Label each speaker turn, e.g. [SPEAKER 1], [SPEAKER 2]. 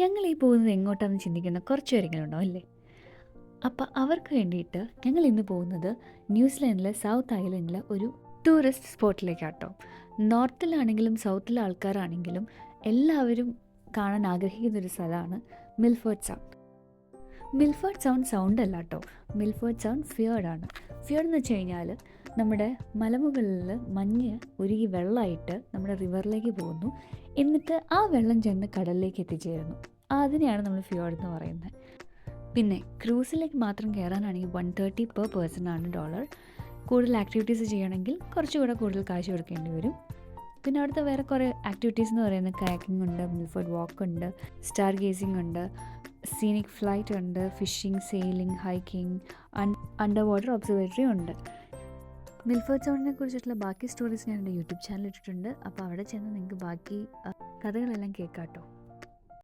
[SPEAKER 1] ഞങ്ങൾ ഈ പോകുന്നത് എങ്ങോട്ടാണെന്ന് ചിന്തിക്കുന്ന കുറച്ച് പേരെങ്കിലും ഉണ്ടാവും അല്ലേ? അപ്പോൾ അവർക്ക് വേണ്ടിയിട്ട് ഞങ്ങൾ ഇന്ന് പോകുന്നത് ന്യൂസിലാൻഡിലെ സൗത്ത് ഐലൻഡിലെ ഒരു ടൂറിസ്റ്റ് സ്പോട്ടിലേക്കാട്ടോ. നോർത്തിലാണെങ്കിലും സൗത്തിലെ ആൾക്കാരാണെങ്കിലും എല്ലാവരും കാണാൻ ആഗ്രഹിക്കുന്ന ഒരു സ്ഥലമാണ് മിൽഫേർഡ് സൗണ്ട്. മിൽഫേർഡ് സൗണ്ട് അല്ല കേട്ടോ, മിൽഫേർഡ് സൗണ്ട് ഫിയേർഡാണ്. ഫിയേർഡ് എന്ന് വെച്ച് കഴിഞ്ഞാൽ നമ്മുടെ മലമുകളിൽ മഞ്ഞ് ഉരുകി വെള്ളമായിട്ട് നമ്മുടെ റിവറിലേക്ക് പോകുന്നു, എന്നിട്ട് ആ വെള്ളം ചെന്ന് കടലിലേക്ക് എത്തിച്ചേരുന്നു. അതിനെയാണ് നമ്മൾ ഫിയോർഡ് എന്ന് പറയുന്നത്. പിന്നെ ക്രൂസിലേക്ക് മാത്രം കയറാനാണെങ്കിൽ $130 പെർ പേഴ്സൺ ആണ് ഡോളർ. കൂടുതൽ ആക്ടിവിറ്റീസ് ചെയ്യണമെങ്കിൽ കുറച്ചുകൂടെ കൂടുതൽ കാശ് കൊടുക്കേണ്ടി വരും. പിന്നെ അവിടുത്തെ വേറെ കുറേ ആക്ടിവിറ്റീസ് എന്ന് പറയുന്നത് കയാക്കിംഗ് ഉണ്ട്, മിൽഫേർഡ് വാക്ക് ഉണ്ട്, സ്റ്റാർ ഗേസിംഗ് ഉണ്ട്, സീനിക് ഫ്ലൈറ്റ് ഉണ്ട്, fishing, sailing, hiking, under water observatory ഉണ്ട്. മിൽഫേർഡ് സൗണ്ടിനെ കുറിച്ചിട്ടുള്ള ബാക്കി സ്റ്റോറീസ് ഞാൻ എൻ്റെ യൂട്യൂബ് ചാനൽ ഇട്ടിട്ടുണ്ട്. അപ്പോൾ അവിടെ ചെന്ന് നിങ്ങൾക്ക് ബാക്കി കഥകളെല്ലാം കേൾക്കാം കേട്ടോ.